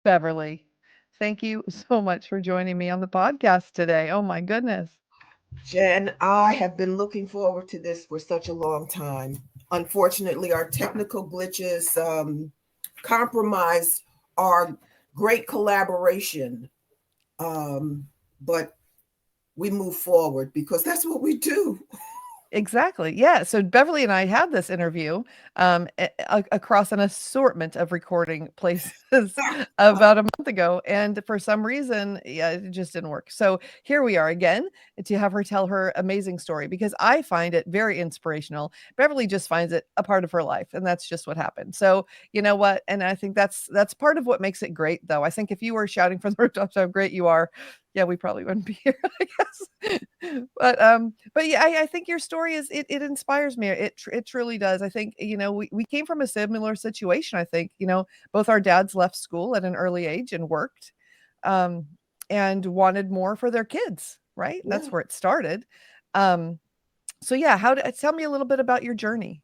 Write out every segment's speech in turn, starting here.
Beverly, thank you so much for joining me on the podcast today. Oh my goodness. Jen, I have been looking forward to this for such a long time. Unfortunately, our technical glitches compromised our great collaboration, um, but we move forward because that's what we do. Exactly. Yeah. So Beverly and I had this interview across an assortment of recording places about a month ago. And for some reason, yeah, it just didn't work. So here we are again to have her tell her amazing story because I find it very inspirational. Beverly just finds it a part of her life. And that's just what happened. So, you know what? And I think that's part of what makes it great, though. I think if you were shouting from the rooftops how great you are, yeah, we probably wouldn't be here, I guess. But yeah, I think your story it inspires me. It truly does. I think, we came from a similar situation. I think, both our dads left school at an early age and worked, um, and wanted more for their kids, right? Yeah. That's where it started. Um, so yeah, tell me a little bit about your journey.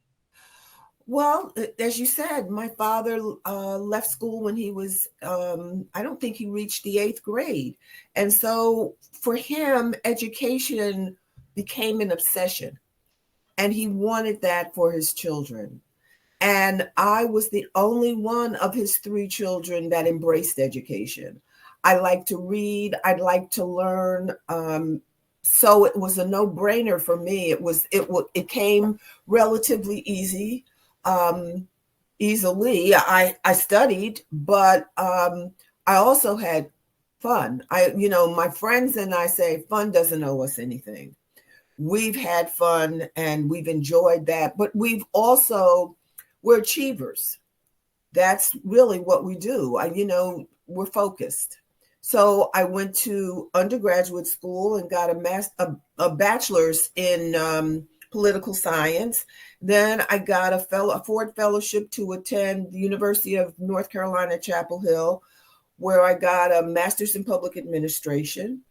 Well, as you said, my father left school when he was, I don't think he reached the eighth grade. And so for him, education became an obsession, and he wanted that for his children. And I was the only one of his three children that embraced education. I like to read, I'd like to learn. So it was a no-brainer for me. It came relatively um, easily. I studied, but I also had fun. My friends and I say fun doesn't owe us anything. We've had fun and we've enjoyed that, but we're achievers. That's really what we do. We're focused. So I went to undergraduate school and got a bachelor's in political science. Then I got a Ford Fellowship to attend the University of North Carolina, Chapel Hill, where I got a master's in public administration.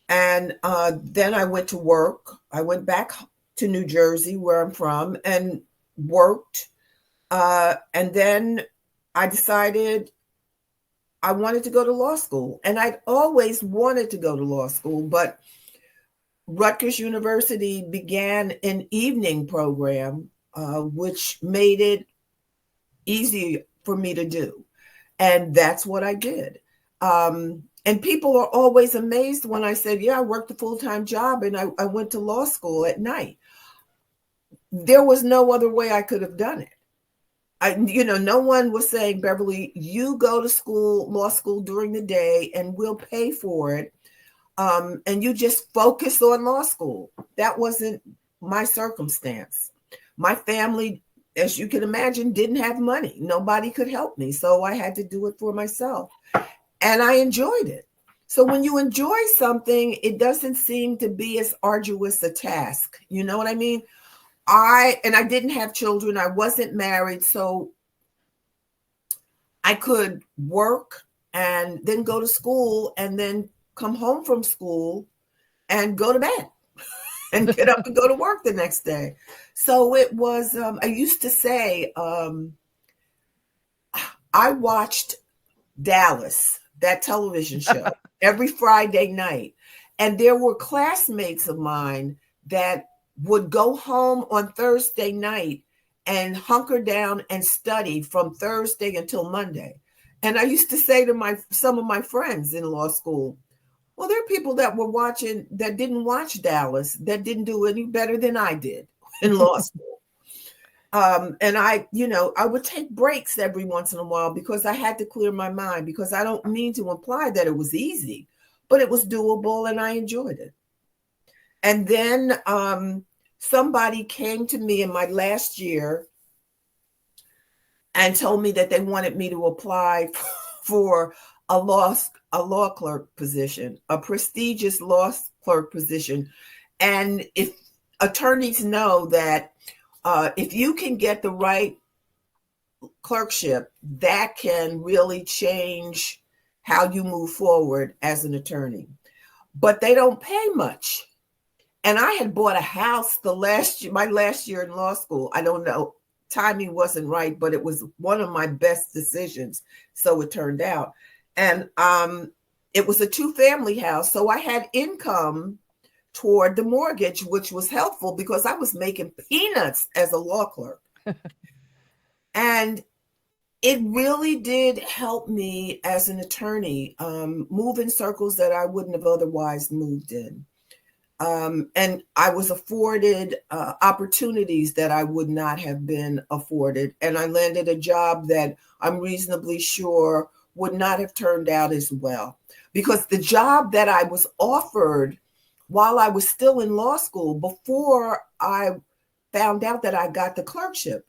And then I went to work. I went back to New Jersey, where I'm from, and worked. And then I decided I wanted to go to law school. And I'd always wanted to go to law school, but Rutgers University began an evening program, which made it easy for me to do. And that's what I did. And people are always amazed when I said, yeah, I worked a full-time job and I went to law school at night. There was no other way I could have done it. No one was saying, Beverly, you go to law school during the day, and we'll pay for it. And you just focus on law school. That wasn't my circumstance. My family, as you can imagine, didn't have money. Nobody could help me. So I had to do it for myself. And I enjoyed it. So when you enjoy something, it doesn't seem to be as arduous a task. You know what I mean? I didn't have children. I wasn't married. So I could work and then go to school and then come home from school and go to bed and get up and go to work the next day. So it was, I used to say, I watched Dallas, that television show, every Friday night. And there were classmates of mine that would go home on Thursday night and hunker down and study from Thursday until Monday. And I used to say to some of my friends in law school, well, there are people that were watching that didn't watch Dallas, that didn't do any better than I did in law school. And I would take breaks every once in a while because I had to clear my mind, because I don't mean to imply that it was easy, but it was doable and I enjoyed it. And then somebody came to me in my last year and told me that they wanted me to apply for a law clerk position, a prestigious law clerk position. And if attorneys know that if you can get the right clerkship, that can really change how you move forward as an attorney. But they don't pay much. And I had bought a house my last year in law school. I don't know, timing wasn't right, but it was one of my best decisions. So it turned out. And it was a 2-family house. So I had income toward the mortgage, which was helpful because I was making peanuts as a law clerk. And it really did help me as an attorney move in circles that I wouldn't have otherwise moved in. And I was afforded opportunities that I would not have been afforded. And I landed a job that I'm reasonably sure would not have turned out as well. Because the job that I was offered while I was still in law school, before I found out that I got the clerkship,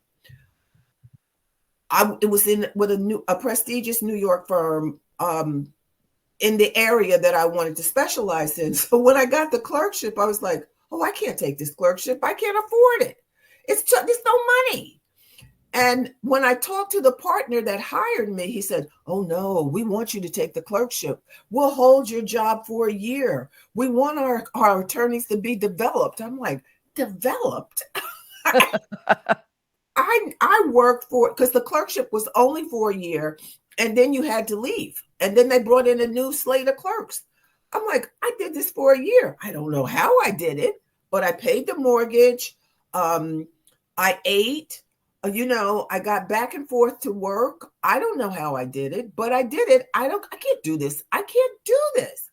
it was with a prestigious New York firm in the area that I wanted to specialize in. So when I got the clerkship, I was like, oh, I can't take this clerkship. I can't afford it. There's no money. And when I talked to the partner that hired me, he said, oh, no, we want you to take the clerkship. We'll hold your job for a year. We want our attorneys to be developed. I'm like, developed? I worked for, because the clerkship was only for a year, and then you had to leave. And then they brought in a new slate of clerks. I'm like, I did this for a year. I don't know how I did it, but I paid the mortgage. I ate, I got back and forth to work. I don't know how I did it, but I did it. I can't do this. I can't do this.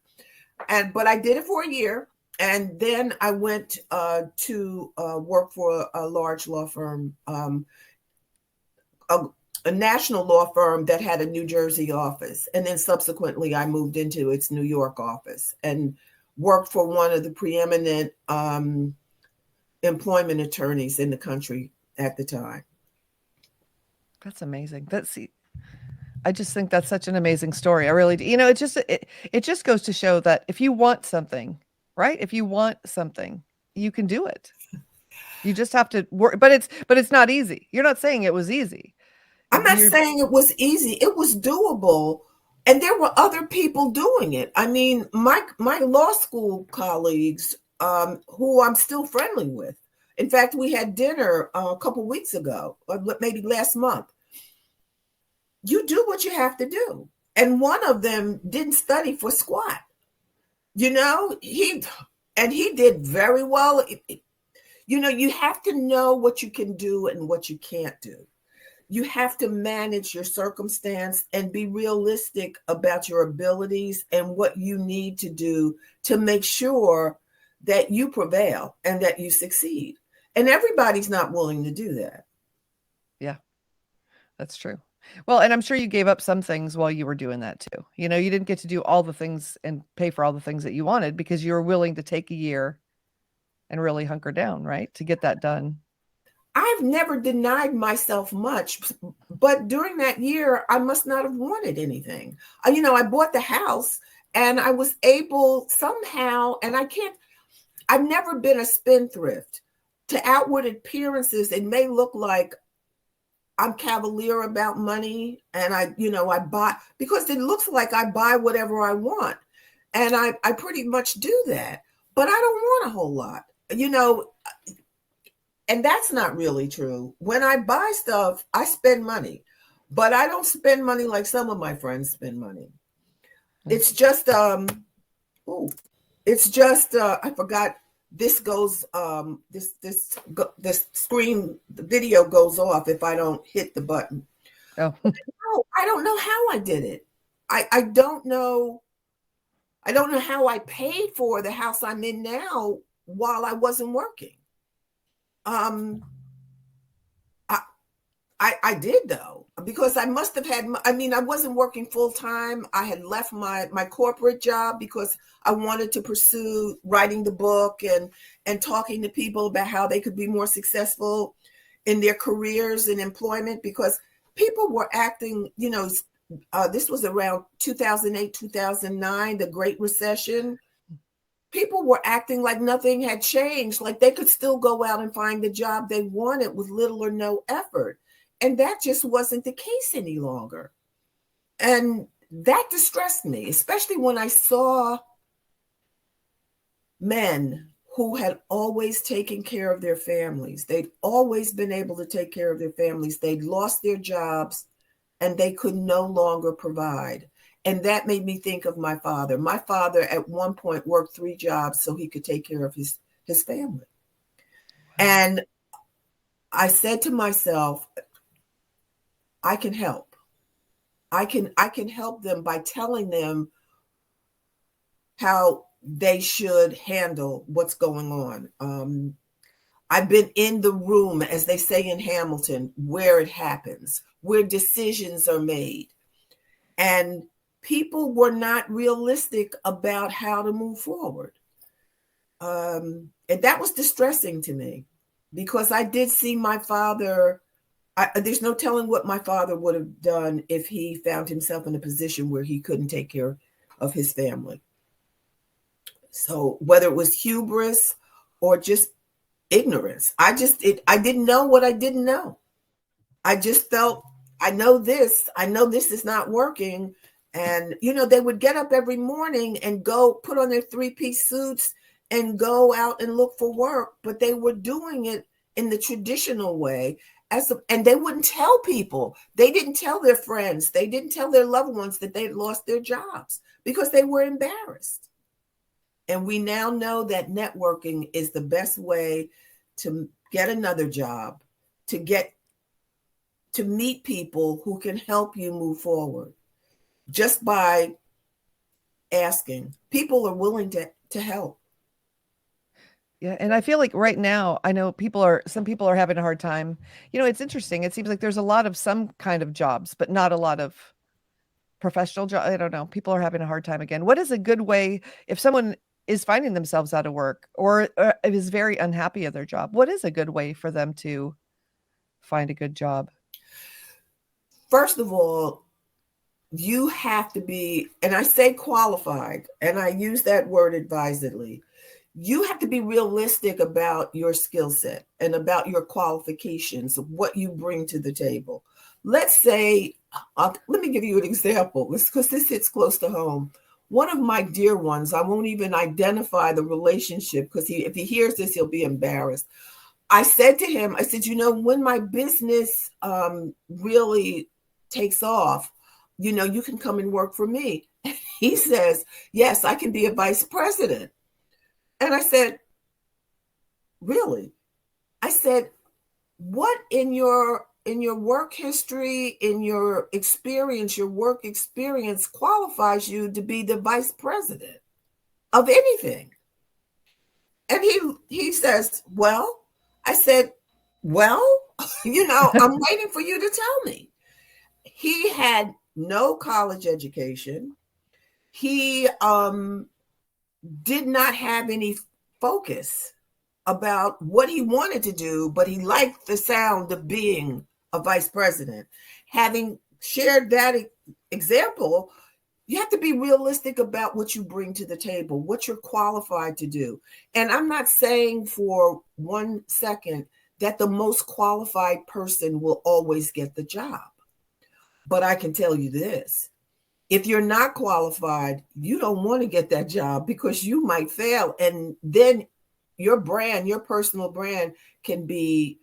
But I did it for a year. And then I went to work for a large law firm, a national law firm that had a New Jersey office. And then subsequently, I moved into its New York office and worked for one of the preeminent employment attorneys in the country at the time. That's amazing. I just think that's such an amazing story. I really do. It just goes to show that if you want something, right? If you want something, you can do it. You just have to work, but it's not easy. You're not saying it was easy. I'm not saying it was easy. It was doable. And there were other people doing it. I mean, my law school colleagues, who I'm still friendly with. In fact, we had dinner a couple of weeks ago, or maybe last month. You do what you have to do. And one of them didn't study for squat. He did very well. You have to know what you can do and what you can't do. You have to manage your circumstance and be realistic about your abilities and what you need to do to make sure that you prevail and that you succeed. And everybody's not willing to do that. Yeah, that's true. Well, and I'm sure you gave up some things while you were doing that too. You didn't get to do all the things and pay for all the things that you wanted because you were willing to take a year and really hunker down, right? To get that done. I've never denied myself much, but during that year, I must not have wanted anything. I bought the house and I was able somehow, and I've never been a spendthrift. To outward appearances, it may look like I'm cavalier about money and I buy, because it looks like I buy whatever I want. And I pretty much do that, but I don't want a whole lot, and that's not really true. When I buy stuff, I spend money, but I don't spend money like some of my friends spend money. It's just, I forgot. This goes, this screen, the video goes off if I don't hit the button. Oh, I don't know how I did it. I don't know. I don't know how I paid for the house I'm in now while I wasn't working. I did though, because I must have had, I wasn't working full time. I had left my corporate job because I wanted to pursue writing the book and talking to people about how they could be more successful in their careers and employment, because people were acting, this was around 2008, 2009, the Great Recession. People were acting like nothing had changed, like they could still go out and find the job they wanted with little or no effort. And that just wasn't the case any longer. And that distressed me, especially when I saw men who had always taken care of their families. They'd always been able to take care of their families. They'd lost their jobs and they could no longer provide. And that made me think of my father. My father at one point worked 3 jobs so he could take care of his family. And I said to myself, I can help. I can help them by telling them how they should handle what's going on. I've been in the room, as they say in Hamilton, where it happens, where decisions are made. And people were not realistic about how to move forward. And that was distressing to me, because I did see my father. There's no telling what my father would have done if he found himself in a position where he couldn't take care of his family. So whether it was hubris or just ignorance, I didn't know what I didn't know. I just felt, I know this is not working. And, they would get up every morning and go put on their 3-piece suits and go out and look for work, but they were doing it in the traditional way. And they wouldn't tell people. They didn't tell their friends. They didn't tell their loved ones that they'd lost their jobs because they were embarrassed. And we now know that networking is the best way to get another job, to meet people who can help you move forward. Just by asking. People are willing to help. Yeah, and I feel like right now, I know some people are having a hard time. It's interesting. It seems like there's a lot of some kind of jobs, but not a lot of professional jobs. I don't know. People are having a hard time again. What is a good way if someone is finding themselves out of work or is very unhappy at their job? What is a good way for them to find a good job? First of all, you have to be, and I say qualified, and I use that word advisedly. You have to be realistic about your skill set and about your qualifications, of what you bring to the table. Let's say, let me give you an example, because this hits close to home. One of my dear ones, I won't even identify the relationship, because if he hears this, he'll be embarrassed. I said to him, I said, when my business really takes off, you can come and work for me. He says, yes, I can be a vice president. And I said, really? I said, what in your work history, in your experience, your work experience qualifies you to be the vice president of anything? And he says, well, I said, well, I'm waiting for you to tell me. He had no college education. He did not have any focus about what he wanted to do, but he liked the sound of being a vice president. Having shared that example, you have to be realistic about what you bring to the table, what you're qualified to do. And I'm not saying for 1 second that the most qualified person will always get the job. But I can tell you this. If you're not qualified, you don't want to get that job, because you might fail. And then your brand, your personal brand, can be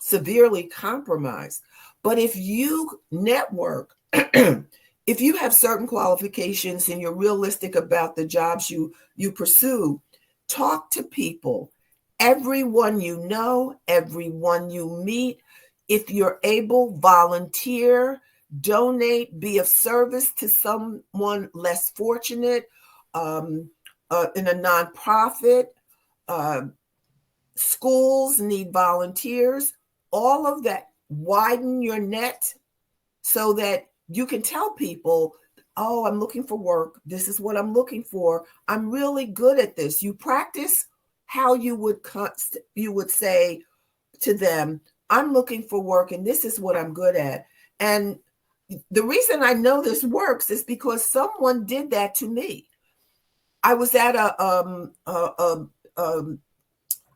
severely compromised. But if you network, if you have certain qualifications and you're realistic about the jobs you pursue, talk to people, everyone you know, everyone you meet. If you're able, volunteer, donate, be of service to someone less fortunate, in a nonprofit. Schools need volunteers. All of that. Widen your net so that you can tell people, oh, I'm looking for work. This is what I'm looking for. I'm really good at this. You practice how you would say to them, I'm looking for work and this is what I'm good at. And the reason I know this works is because someone did that to me. I was at a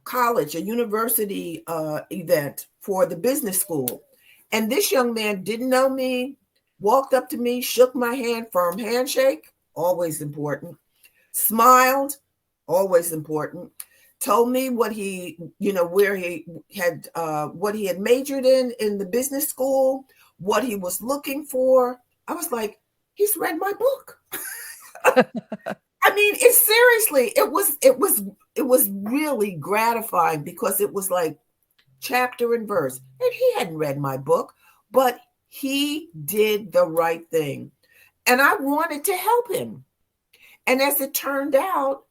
college, a university event for the business school. And this young man didn't know me, walked up to me, shook my hand, firm handshake, always important, smiled, always important, told me what he, where he had, what he had majored in the business school, what he was looking for. I was like, he's read my book. I mean, it seriously, it was really gratifying because it was like chapter and verse. And he hadn't read my book, but he did the right thing. And I wanted to help him. And as it turned out,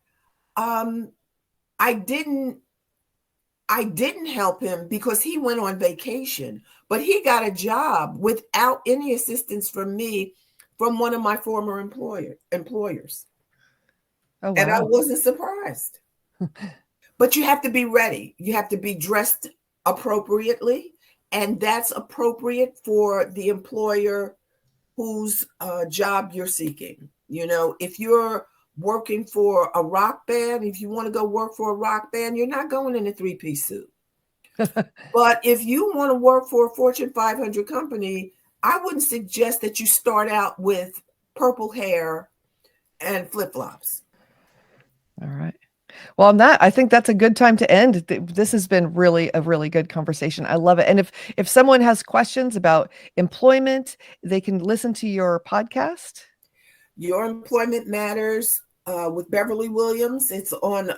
um, I didn't I didn't help him because he went on vacation, but he got a job without any assistance from me from one of my former employers. Oh, And I wow. wasn't surprised. But you have to be ready. You have to be dressed appropriately, and that's appropriate for the employer whose job you're seeking. You know, if you're working for a rock band, if you want to go work for a rock band, you're not going in a three-piece suit. But if you want to work for a Fortune 500 company, I wouldn't suggest that you start out with purple hair and flip-flops. All right. Well, on that, I think that's a good time to end. This has been really a really good conversation. I love it. And if someone has questions about employment, they can listen to your podcast. Your Employment Matters with Beverly Williams. It's on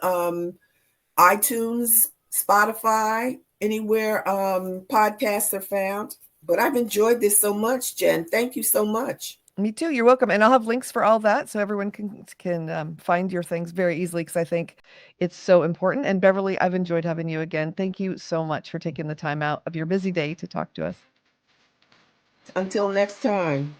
iTunes, Spotify, anywhere podcasts are found. But I've enjoyed this so much, Jen. Thank you so much. Me too. You're welcome. And I'll have links for all that so everyone can find your things very easily because I think it's so important. And Beverly, I've enjoyed having you again. Thank you so much for taking the time out of your busy day to talk to us. Until next time.